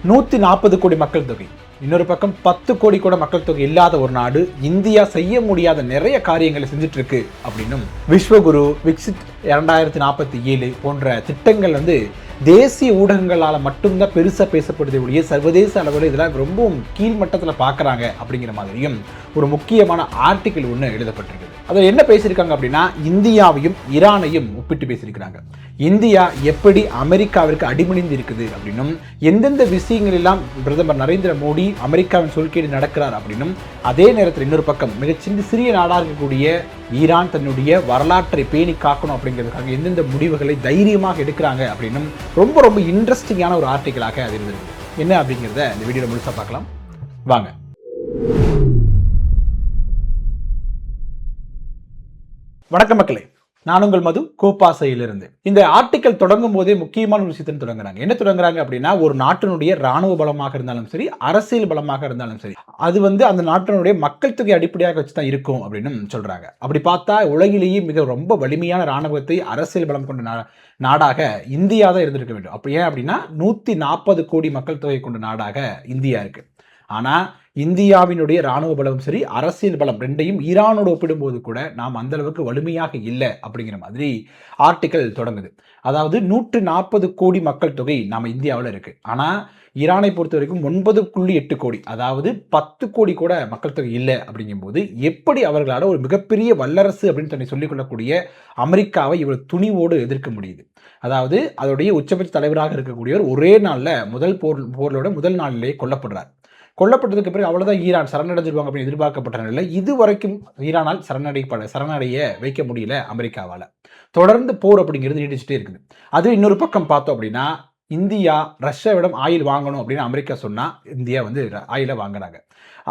140 கோடி மக்கள் தொகை, இன்னொரு பக்கம் 10 கோடி கூட மக்கள் தொகை இல்லாத ஒரு நாடு இந்தியா செய்ய முடியாத நிறைய காரியங்களை செஞ்சுட்டு இருக்கு அப்படின்னும் விஸ்வகுரு, விக்சித் 2047 போன்ற திட்டங்கள் தேசிய ஊடகங்களால் மட்டும்தான் பெருசாக பேசப்படுது ஒழிய சர்வதேச அளவில் இதெல்லாம் ரொம்பவும் கீழ்மட்டத்தில் பார்க்குறாங்க அப்படிங்கிற மாதிரியும் ஒரு முக்கியமான ஆர்டிக்கிள் ஒன்று எழுதப்பட்டிருக்கு. அதில் என்ன பேசியிருக்காங்க அப்படின்னா, இந்தியாவையும் ஈரானையும் ஒப்பிட்டு பேசியிருக்கிறாங்க. இந்தியா எப்படி அமெரிக்காவிற்கு அடிமணிந்து இருக்குது அப்படின்னும், எந்தெந்த விஷயங்கள் எல்லாம் பிரதமர் நரேந்திர மோடி அமெரிக்காவின் சொல்கேடு நடக்கிறார் அப்படின்னும், அதே நேரத்தில் இன்னொரு பக்கம் சிறிய நாடாக இருக்கக்கூடிய ஈரான் தன்னுடைய வரலாற்றை பேணி காக்கணும் அப்படிங்கிறதுக்காக எந்தெந்த முடிவுகளை தைரியமாக எடுக்கிறாங்க அப்படின்னும் ரொம்ப ரொம்ப இன்ட்ரெஸ்டிங்கான ஒரு ஆர்டிக்கலாக அது இருந்திருக்கு. என்ன அப்படிங்கிறத இந்த வீடியோவில் முழுசாக பார்க்கலாம் வாங்க. வணக்கம் மக்களே, நான் உங்கள் மது, கோப்பாசையிலிருந்து. இந்த ஆர்டிக்கல் தொடங்கும் போதே முக்கியமான ஒரு விஷயத்தை தொடங்குறாங்க. என்ன தொடங்குறாங்க அப்படின்னா, ஒரு நாட்டினுடைய ராணுவ பலமாக இருந்தாலும் சரி, அரசியல் பலமாக இருந்தாலும் சரி, அது அந்த நாட்டினுடைய மக்கள் தொகை அடிப்படையாக வச்சு தான் இருக்கும் அப்படின்னு சொல்றாங்க. அப்படி பார்த்தா உலகிலேயே மிக ரொம்ப வலிமையான ராணுவத்தை, அரசியல் பலம் கொண்ட நாடாக இந்தியா தான் இருந்திருக்க வேண்டும். அப்படி ஏன் அப்படின்னா 140 கோடி மக்கள் தொகை கொண்ட நாடாக இந்தியா இருக்கு. ஆனா இந்தியாவினுடைய ராணுவ பலம் சரி, அரசியல் பலம் ரெண்டையும் ஈரானோடு ஒப்பிடும்போது கூட நாம் அந்த அளவுக்கு வலிமையாக இல்லை அப்படிங்கிற மாதிரி ஆர்டிக்கல் தொடங்குது. அதாவது 140 கோடி மக்கள் தொகை நம்ம இந்தியாவில் இருக்கு. ஆனா ஈரானை பொறுத்த வரைக்கும் 9.8 கோடி, அதாவது 10 கோடி கூட மக்கள் தொகை இல்லை. அப்படிங்கும்போது எப்படி அவர்களால் ஒரு மிகப்பெரிய வல்லரசு அப்படின்னு தன்னை சொல்லிக் கொள்ளக்கூடிய அமெரிக்காவை இவ்வளவு துணிவோடு எதிர்க்க முடியுது? அதாவது அதோடைய உச்சபட்ச தலைவராக இருக்கக்கூடியவர் ஒரே நாளில் போர்களோட முதல் நாளிலேயே கொல்லப்பட்டதுக்கு பிறகு அவ்வளவுதான் ஈரான் சரணடைஞ்சிருவாங்க அப்படின்னு எதிர்பார்க்கப்பட்ட நிலையில் இதுவரைக்கும் ஈரானால் சரணடைய வைக்க முடியல அமெரிக்காவால். தொடர்ந்து போர் அப்படிங்கிறது நீடிச்சுட்டே இருக்குது. அது இன்னொரு பக்கம் பார்த்தோம் அப்படின்னா, இந்தியா ரஷ்யாவிடம் ஆயில் வாங்கணும் அப்படின்னு அமெரிக்கா சொன்னா இந்தியா ஆயிலை வாங்குறாங்க.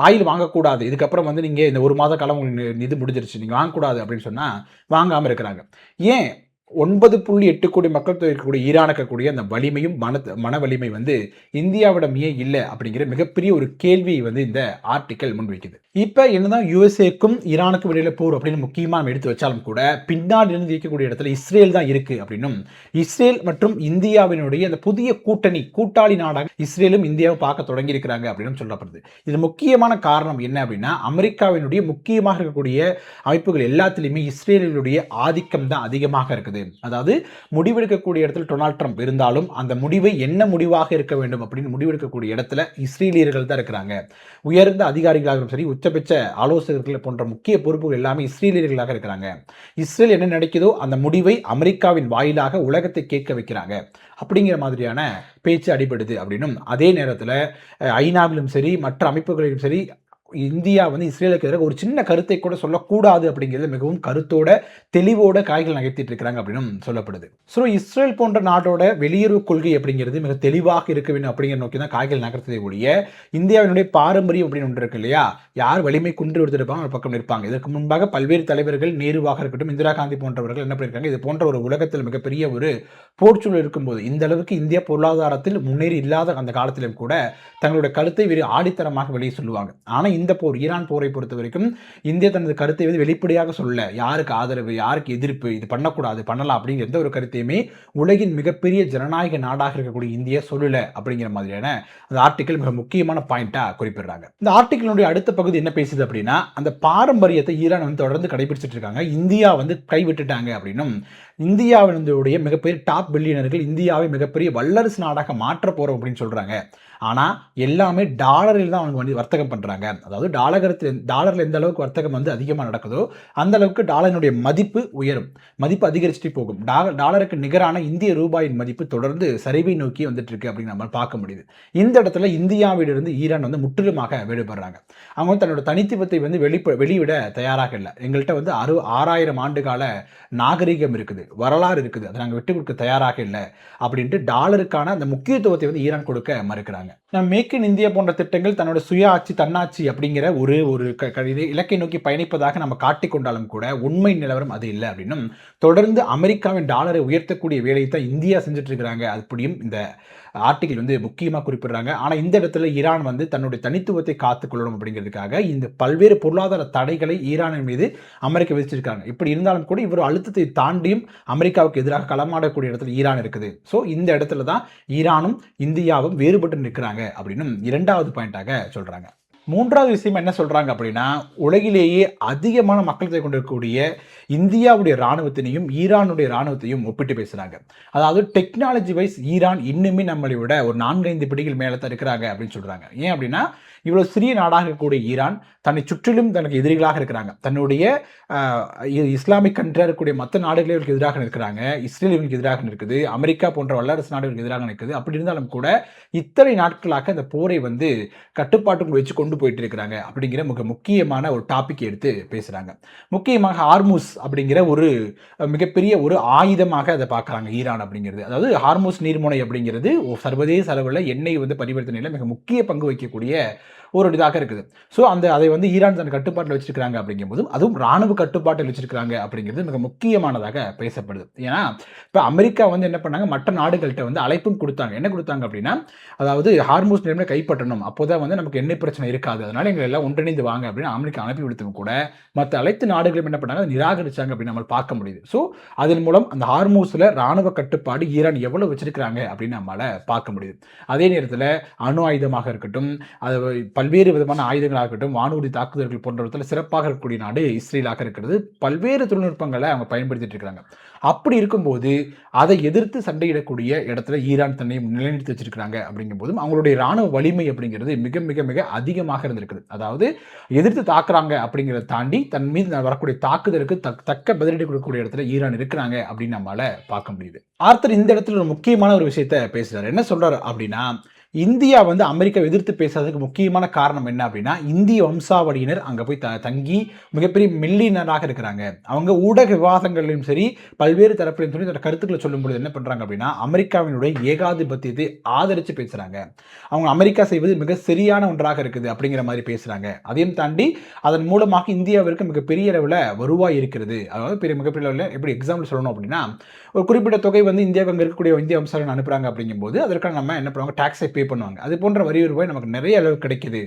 ஆயில் வாங்கக்கூடாது, இதுக்கப்புறம் நீங்க இந்த ஒரு மாத காலம் உங்களுக்கு இது முடிஞ்சிருச்சு, நீங்க வாங்கக்கூடாது அப்படின்னு சொன்னா வாங்காம இருக்கிறாங்க. ஏன்? 9.8 கோடி மக்கள் தொகை இருக்கக்கூடிய ஈரானுக்கு இருக்கக்கூடிய அந்த வலிமையும் மன வலிமை இந்தியாவிடம் ஏன் இல்லை அப்படிங்கிற மிகப்பெரிய ஒரு கேள்வி இந்த ஆர்டிக்கல் முன்வைக்குது. இப்ப என்னதான் யுஎஸ்ஏக்கும் ஈரானுக்கும் இடையில போர் அப்படின்னு முக்கியமா நம்ம எடுத்து வச்சாலும் கூட, பின்னாடி இருந்து இருக்கக்கூடிய இடத்துல இஸ்ரேல் தான் இருக்கு அப்படின்னும், இஸ்ரேல் மற்றும் இந்தியாவினுடைய அந்த புதிய கூட்டாளி நாடாக இஸ்ரேலும் இந்தியாவும் பார்க்க தொடங்கி இருக்கிறாங்க அப்படின்னு சொல்லப்படுது. இது முக்கியமான காரணம் என்ன அப்படின்னா, அமெரிக்காவினுடைய முக்கியமாக இருக்கக்கூடிய அமைப்புகள் எல்லாத்திலுமே இஸ்ரேலுடைய ஆதிக்கம் தான் அதிகமாக இருக்குது. அதாவது முடிவெடுக்கக்கூடிய இடத்துல டொனால்ட் ட்ரம்ப் இருந்தாலும் அந்த முடிவை என்ன முடிவாக இருக்க வேண்டும் அப்படின்னு முடிவெடுக்கக்கூடிய இடத்துல இஸ்ரேலியர்கள் தான் இருக்கிறாங்க. உயர்ந்த அதிகாரிகளாகவும் சரி, உச்சபட்ச ஆலோசகர்கள் போன்ற முக்கிய பொறுப்புகள் எல்லாமே இஸ்ரேலியர்களாக இருக்கிறாங்க. இஸ்ரேல் என்ன நினைக்குதோ அந்த முடிவை அமெரிக்காவின் வாயிலாக உலகத்தை கேட்க வைக்கிறாங்க அப்படிங்கிற மாதிரியான பேச்சு அடிபடுது அப்படின்னும், அதே நேரத்தில் ஐநாவிலும் சரி மற்ற அமைப்புகளிலும் சரி இந்தியா இஸ்ரேலுக்கு எதிராக ஒரு சின்ன கருத்தை கூட சொல்லக்கூடாது அப்படிங்கிறது மிகவும் கருத்தோட தெளிவோட காய்கள் நகர்த்திட்டு இருக்கிறாங்க அப்படின்னு சொல்லப்படுது. ஸோ இஸ்ரேல் போன்ற நாட்டோட வெளியுறவு கொள்கை அப்படிங்கிறது மிக தெளிவாக இருக்க வேண்டும் அப்படிங்கிற நோக்கி தான் காய்கள் நகர்த்ததை ஒழிய, இந்தியாவினுடைய பாரம்பரியம் அப்படின்னு ஒன்று இருக்கு இல்லையா, யார் வலிமை குன்று எடுத்திருப்பாங்க ஒரு பக்கம் நிற்பாங்க. இதற்கு முன்பாக பல்வேறு தலைவர்கள், நேருவாக இருக்கட்டும், இந்திரா காந்தி போன்றவர்கள் என்ன பண்ணியிருக்காங்க, இது போன்ற ஒரு உலகத்தில் மிகப்பெரிய ஒரு போர்ச்சூழல் இருக்கும்போது இந்த அளவுக்கு இந்தியா பொருளாதாரத்தில் முன்னேறி இல்லாத அந்த காலத்திலும் கூட தங்களுடைய கருத்தை ஆடித்தரமாக வெளியே சொல்லுவாங்க. ஆனால் இந்த போர், ஈரான் போரை பொறுத்த வரைக்கும் இந்தியா தனது கருத்தை வெளிப்படையாக சொல்ல, யாருக்கு ஆதரவு யாருக்கு எதிர்ப்பு, இது பண்ணக்கூடாது பண்ணலாம் அப்படிங்கிற எந்த ஒரு கருத்தையுமே உலகின் மிகப்பெரிய ஜனநாயக நாடாக இருக்கக்கூடிய இந்தியா சொல்லல அப்படிங்கிற மாதிரியான அந்த ஆர்டிக்கல் மிக முக்கியமான பாயிண்டா குறிப்பிடுறாங்க. இந்த ஆர்டிக்கலுடைய அடுத்த பகுதி என்ன பேசுது அப்படின்னா, அந்த பாரம்பரியத்தை ஈரான் தொடர்ந்து கடைபிடிச்சிட்டு இருக்காங்க, இந்தியா கைவிட்டுட்டாங்க அப்படின்னும், இந்தியாவினுடைய மிகப்பெரிய டாப் பில்லியனர்கள் இந்தியாவை மிகப்பெரிய வல்லரசு நாடாக மாற்ற போறோம் அப்படின்னு சொல்றாங்க. ஆனால் எல்லாமே டாலரில் தான் அவங்க வர்த்தகம் பண்ணுறாங்க. அதாவது டாலரில் எந்த அளவுக்கு வர்த்தகம் அதிகமாக நடக்குதோ அந்த அளவுக்கு டாலரினுடைய மதிப்பு உயரும், மதிப்பு அதிகரிச்சுட்டு போகும். டாலருக்கு நிகரான இந்திய ரூபாயின் மதிப்பு தொடர்ந்து சரிவை நோக்கி வந்துட்டு இருக்கு அப்படின்னு நம்ம பார்க்க முடியுது. இந்த இடத்துல இந்தியாவிலிருந்து ஈரான் முற்றிலுமாக வேறுபடுறாங்க. அவங்க தன்னோட தனித்துவத்தை வெளியிட தயாராக இல்லை. எங்கள்கிட்ட 6000 ஆண்டு கால நாகரிகம் இருக்குது, வரலாறு இருக்குது, அதை நாங்கள் விட்டு கொடுக்க தயாராக இல்லை அப்படின்ட்டு டாலருக்கான அந்த முக்கியத்துவத்தை ஈரான் கொடுக்க மறுக்கிறாங்க. நம்ம மேக் இன் இந்தியா போன்ற திட்டங்கள் தன்னோட சுய ஆட்சி, தன்னாட்சி அப்படிங்கிற ஒரு இலக்கை நோக்கி பயணிப்பதாக நம்ம காட்டிக்கொண்டாலும் கூட உண்மை நிலவரம் அது இல்லை அப்படின்னும், தொடர்ந்து அமெரிக்காவின் டாலரை உயர்த்தக்கூடிய வேலையை தான் இந்தியா செஞ்சுட்டு இருக்கிறாங்க. அப்படியும் இந்த ஆர்டிகல் வந்து முக்கியமாக குறிப்பிடுறாங்க. ஆனால் இந்த இடத்துல ஈரான் வந்து தன்னுடைய தனித்துவத்தை காத்துக்கொள்ளணும் அப்படிங்கிறதுக்காக இந்த பல்வேறு பொருளாதார தடைகளை ஈரானின் மீது அமெரிக்கா விதிச்சிருக்காங்க. இப்படி இருந்தாலும் கூட இவர் அழுத்தத்தை தாண்டியும் அமெரிக்காவுக்கு எதிராக களமாடக்கூடிய இடத்துல ஈரான் இருக்குது. ஸோ இந்த இடத்துல தான் ஈரானும் இந்தியாவும் வேறுபட்டு நிற்கிறாங்க அப்படின்னு இரண்டாவது பாயிண்டாக சொல்றாங்க. மூன்றாவது விஷயம் என்ன சொல்றாங்க அப்படின்னா, உலகிலேயே அதிகமான மக்கள் தொகை கொண்டிருக்கக்கூடிய இந்தியாவுடைய ராணுவத்தினையும் ஈரானுடைய ராணுவத்தையும் ஒப்பிட்டு பேசுறாங்க. அதாவது டெக்னாலஜி வைஸ் ஈரான் இன்னுமே நம்மளை விட ஒரு 4-5 படிகள் மேலே தான் இருக்கிறாங்க அப்படின்னு சொல்றாங்க. ஏன் அப்படின்னா, இவ்வளவு சிறிய நாடாக இருக்கக்கூடிய ஈரான் தன்னை சுற்றிலும் தனக்கு எதிரிகளாக இருக்கிறாங்க. தன்னுடைய இஸ்லாமிக் கண்ட்ரியாக இருக்கக்கூடிய மற்ற நாடுகளே இவருக்கு எதிராக நிற்கிறாங்க. இஸ்ரேல் இவங்களுக்கு எதிராக நிற்குது. அமெரிக்கா போன்ற வல்லரசு நாடுகளுக்கு எதிராக நிற்குது. அப்படி இருந்தாலும் கூட இத்தனை நாட்களாக இந்த போரை வந்து கட்டுப்பாட்டுக்குள் வச்சு கொண்டு போயிட்டு இருக்கிறாங்க அப்படிங்கிற மிக முக்கியமான ஒரு டாபிக் எடுத்து பேசுறாங்க. முக்கியமாக ஹார்முஸ் அப்படிங்கிற ஒரு மிகப்பெரிய ஒரு ஆயுதமாக அதை பார்க்குறாங்க ஈரான் அப்படிங்கிறது. அதாவது ஹார்முஸ் நீர்முனை அப்படிங்கிறது சர்வதேச அளவில் எண்ணெய் வந்து பரிவர்த்தனையில் மிக முக்கிய பங்கு வகிக்கக்கூடிய ஒரு இதாக இருக்குது. ஸோ அதை வந்து ஈரான் தன் கட்டுப்பாட்டில் வச்சிருக்காங்க அப்படிங்கும்போது அதுவும் ராணுவ கட்டுப்பாட்டில் வச்சிருக்காங்க அப்படிங்கிறது மிக முக்கியமானதாக பேசப்படுது. ஏன்னா இப்போ அமெரிக்கா வந்து என்ன பண்ணாங்க, மற்ற நாடுகள்கிட்ட வந்து அழைப்பும் கொடுத்தாங்க. என்ன கொடுத்தாங்க அப்படின்னா, அதாவது ஹார்முஸ் நீர்முனை கைப்பற்றணும், அப்போதான் வந்து நமக்கு எண்ணெய் பிரச்சனை இருக்காது, அதனால எங்களை எல்லாம் ஒன்றிணைந்து வாங்க அப்படின்னு அமெரிக்கா அனுப்பி விடுத்தும் கூட மற்ற அனைத்து நாடுகளும் என்ன பண்ணாங்க, நிராகரிச்சாங்க அப்படின்னு நம்ம பார்க்க முடியுது. ஸோ அதன் மூலம் அந்த ஹார்முஸ்ல ராணுவ கட்டுப்பாடு ஈரான் எவ்வளவு வச்சிருக்கிறாங்க அப்படின்னு நம்மளால பார்க்க முடியுது. அதே நேரத்தில் அணு ஆயுதமாக இருக்கட்டும், அது பல்வேறு விதமான ஆயுதங்களாக இருக்கட்டும், வானூர்தி தாக்குதல்கள் போன்றவற்றில் சிறப்பாக இருக்கக்கூடிய நாடு இஸ்ரேலாக இருக்கிறது. பல்வேறு தொழில்நுட்பங்களை அவங்க பயன்படுத்திட்டு இருக்காங்க. அப்படி இருக்கும்போது அதை எதிர்த்து சண்டையிடக்கூடிய இடத்துல ஈரான் தன்னை நிலைநிறுத்தி வச்சிருக்கிறாங்க அப்படிங்கும்போதும் அவங்களுடைய ராணுவ வலிமை அப்படிங்கிறது மிக மிக மிக அதிகமாக இருந்திருக்குது. அதாவது எதிர்த்து தாக்குறாங்க அப்படிங்கிறத தாண்டி தன் மீது வரக்கூடிய தாக்குதலுக்கு தக்க பதிலடி கொடுக்கக்கூடிய இடத்துல ஈரான் இருக்கிறாங்க அப்படின்னு நம்மளால பார்க்க முடியுது. ஆர்த்தர் இந்த இடத்துல ஒரு முக்கியமான ஒரு விஷயத்த பேசுறாரு. என்ன சொல்றாரு அப்படின்னா, இந்தியா வந்து அமெரிக்கா எதிர்த்து பேசுறதுக்கு முக்கியமான காரணம் என்ன அப்படின்னா, இந்திய வம்சாவளியினர் அங்கே போய் தங்கி மிகப்பெரிய மில்லியனராக இருக்கிறாங்க. அவங்க ஊடக விவாதங்களிலும் சரி பல்வேறு தரப்பிலும் சரி தன்னோட கருத்துக்களை சொல்லும்போது என்ன பண்றாங்க அப்படின்னா, அமெரிக்காவினுடைய ஏகாதிபத்தியத்தை ஆதரித்து பேசுறாங்க. அவங்க அமெரிக்கா செய்வது மிக சரியான ஒன்றாக இருக்குது அப்படிங்கிற மாதிரி பேசுறாங்க. அதையும் தாண்டி அதன் மூலமாக இந்தியாவிற்கு மிகப்பெரிய அளவில் வருவாய் இருக்கிறது. அதாவது மிகப்பெரிய அளவில் எப்படி எக்ஸாம்பிள் சொல்லணும் அப்படின்னா, ஒரு குறிப்பிட்ட தொகை வந்து இந்தியாவுக்கு அங்கே இருக்கக்கூடிய இந்திய வம்சாவளியினர் அனுப்புறாங்க அப்படிங்கும்போது அதற்கான நம்ம என்ன பண்ணுவாங்க, டாக்ஸை பே பண்ணுவாங்க. அது போன்ற வரி வருவாய் நமக்கு நிறைய அளவு கிடைக்குது.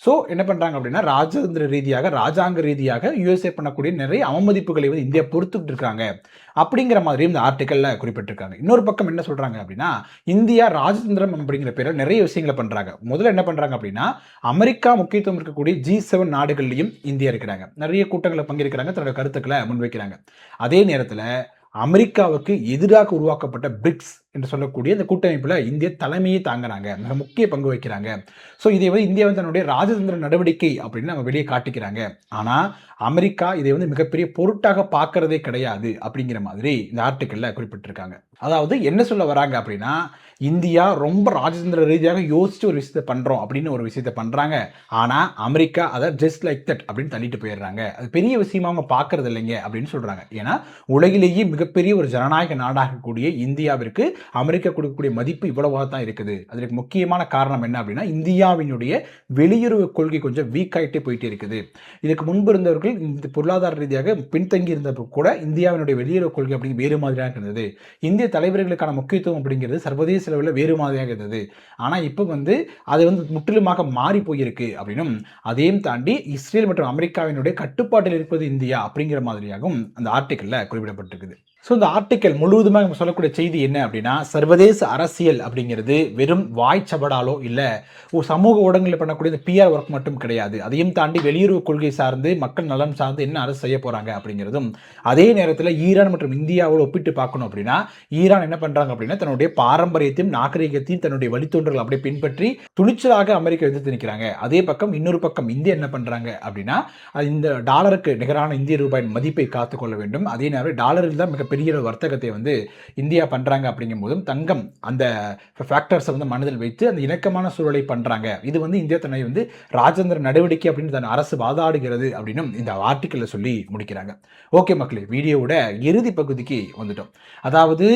ஸோ என்ன பண்றாங்க அப்படின்னா, ராஜதந்திர ரீதியாக ராஜாங்க ரீதியாக யுஎஸ்ஏ பண்ணக்கூடிய நிறைய அவமதிப்புகளை வந்து இந்தியா பொறுத்துட்டு இருக்காங்க அப்படிங்கிற மாதிரியும் இந்த ஆர்டிக்கல்ல குறிப்பிட்டிருக்காங்க. இன்னொரு பக்கம் என்ன சொல்றாங்க அப்படின்னா, இந்தியா ராஜதந்திரம் அப்படிங்கிற பேரில் நிறைய விஷயங்களை பண்றாங்க. முதல்ல என்ன பண்றாங்க அப்படின்னா, அமெரிக்கா முக்கியத்துவம் இருக்கக்கூடிய G7 நாடுகள்லையும் இந்தியா இருக்கிறாங்க. நிறைய கூட்டங்களை பங்கேற்கிறாங்க, தன்னோட கருத்துக்களை முன்வைக்கிறாங்க. அதே நேரத்தில் அமெரிக்காவுக்கு எதிராக உருவாக்கப்பட்ட பிரிக்ஸ் என்று சொல்லக்கூடிய இந்த கூட்டமைப்பில் இந்திய தலைமையை தாங்குறாங்க, மிக முக்கிய பங்கு வகிக்கிறாங்க. ஸோ இதை வந்து இந்தியா வந்து தன்னுடைய ராஜதந்திர நடவடிக்கை அப்படின்னு நம்ம வெளியே காட்டிக்கிறாங்க. ஆனால் அமெரிக்கா இதை வந்து மிகப்பெரிய பொருட்டாக பார்க்கறதே கிடையாது அப்படிங்கிற மாதிரி இந்த ஆர்டிக்கல்ல குறிப்பிட்டிருக்காங்க. அதாவது என்ன சொல்ல வராங்க அப்படின்னா, இந்தியா ரொம்ப ராஜதந்திர ரீதியாக யோசிச்சு ஒரு விஷயத்தை பண்றோம் அப்படின்னு ஒரு விஷயத்தை பண்றாங்க. ஆனா அமெரிக்கா அதை ஜஸ்ட் லைக் தட் அப்படின்னு தள்ளிட்டு போயிடுறாங்க. அது பெரிய விஷயமா அவங்க பார்க்கறது இல்லைங்க அப்படின்னு சொல்றாங்க. ஏன்னா உலகிலேயே மிகப்பெரிய ஒரு ஜனநாயக நாடாக கூடிய இந்தியாவிற்கு அமெரிக்கா கொடுக்கக்கூடிய மதிப்பு இவ்வளவாக தான் இருக்குது. அதற்கு முக்கியமான காரணம் என்ன அப்படின்னா, இந்தியாவினுடைய வெளியுறவு கொள்கை கொஞ்சம் வீக் ஆகிட்டே போயிட்டே இருக்குது. இதுக்கு முன்பு இருந்தவர்கள் இந்த பொருளாதார ரீதியாக பின்தங்கி இருந்தப்போ கூட இந்தியாவினுடைய வெளியுறவு கொள்கை அப்படிங்கிற வேறு மாதிரியாக இருந்தது. இந்திய தலைவர்களுக்கான முக்கியத்துவம் அப்படிங்கிறது சர்வதேச அளவில் வேறு மாதிரியாக இருந்தது. ஆனால் இப்போ வந்து அது வந்து முற்றிலுமாக மாறி போயிருக்கு அப்படின்னும், அதையும் தாண்டி இஸ்ரேல் மற்றும் அமெரிக்காவினுடைய கட்டுப்பாட்டில் இருப்பது இந்தியா அப்படிங்கிற மாதிரியாகவும் அந்த ஆர்டிக்கல்ல குறிப்பிடப்பட்டிருக்குது. ஸோ இந்த ஆர்டிக்கல் முழுவதுமாக நம்ம சொல்லக்கூடிய செய்தி என்ன அப்படின்னா, சர்வதேச அரசியல் அப்படிங்கிறது வெறும் வாய்ச்சபடாலோ இல்லை சமூக ஊடகங்களில் பண்ணக்கூடிய இந்த PR ஒர்க் மட்டும் கிடையாது. அதையும் தாண்டி வெளியுறவு கொள்கை சார்ந்து மக்கள் நலம் சார்ந்து என்ன அரசு செய்ய போறாங்க அப்படிங்கிறதும், அதே நேரத்தில் ஈரான் மற்றும் இந்தியாவோடு ஒப்பிட்டு பார்க்கணும் அப்படின்னா, ஈரான் என்ன பண்றாங்க அப்படின்னா, தன்னுடைய பாரம்பரியத்தையும் நாகரிகத்தையும் தன்னுடைய வழித்தோன்றல் அப்படியே பின்பற்றி துணிச்சலாக அமெரிக்கா எதிர்த்து நிற்கிறாங்க. அதே பக்கம் இன்னொரு பக்கம் இந்தியா என்ன பண்றாங்க அப்படின்னா, இந்த டாலருக்கு நிகரான இந்திய ரூபாயின் மதிப்பை காத்துக்கொள்ள வேண்டும். அதே நேரம் டாலரில் தான் மிகப்பெரிய வர்த்தகத்தை வந்து இந்தியா பண்றாங்க அப்படிங்கும் போதும் தங்கம் அந்த ஃபேக்டர்ஸை வந்து மனதில் வைத்து அந்த இணக்கமான சூழலை பண்றாங்க. இது வந்து இந்தியா தன்னை வந்து ராஜதந்திர நடவடிக்கை அப்படின்னு தன் அரசு வாதாடுகிறது அப்படின்னு இந்த ஆர்டிக்கல்ல சொல்லி முடிக்கிறாங்க. ஓகே மக்களே, வீடியோவோட இறுதி பகுதிக்கு வந்துட்டோம். அதாவது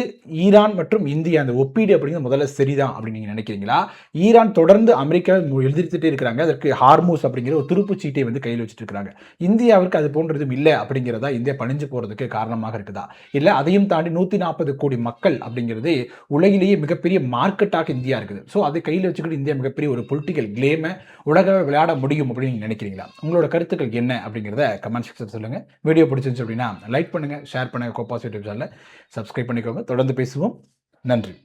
ஈரான் மற்றும் இந்தியா அந்த ஒப்பீடு அப்படிங்கிறது முதல்ல சரிதான் அப்படின்னு நீங்க நினைக்கிறீங்களா? ஈரான் தொடர்ந்து அமெரிக்கா எதிர்த்துட்டே இருக்கிறாங்க. அதற்கு ஹார்முஸ் அப்படிங்கிற ஒரு துருப்புச் சீட்டை வந்து கையில் வச்சுட்டு இருக்காங்க. இந்தியாவிற்கு அது போன்றதும் இல்லை அப்படிங்கிறதா இந்தியா பணிஞ்சு போறதுக்கு காரணமாக இருக்குதா? இல்லை அதையும் தாண்டி 140 கோடி மக்கள் அப்படிங்கிறது உலகிலேயே மிகப்பெரிய மார்க்கெட்டாக இந்தியா இருக்குது. ஸோ அதை கையில் வச்சுக்கிட்டு இந்தியா மிகப்பெரிய ஒரு பொலிட்டிக்கல் கேமை உலக விளையாட முடியும் அப்படின்னு நீங்கள் நினைக்கிறீங்களா? உங்களோட கருத்துக்கள் என்ன அப்படிங்கிறத கமெண்ட் செக்ஷன் சொல்லுங்கள். வீடியோ பிடிச்சிருந்துச்சு அப்படின்னா லைக் பண்ணுங்கள், ஷேர் பண்ணுங்கள். கோபாஸ் யூடியூப் சேனலை சப்ஸ்கிரைப் பண்ணிக்கோங்க. தொடர்ந்து பேசுவோம். நன்றி.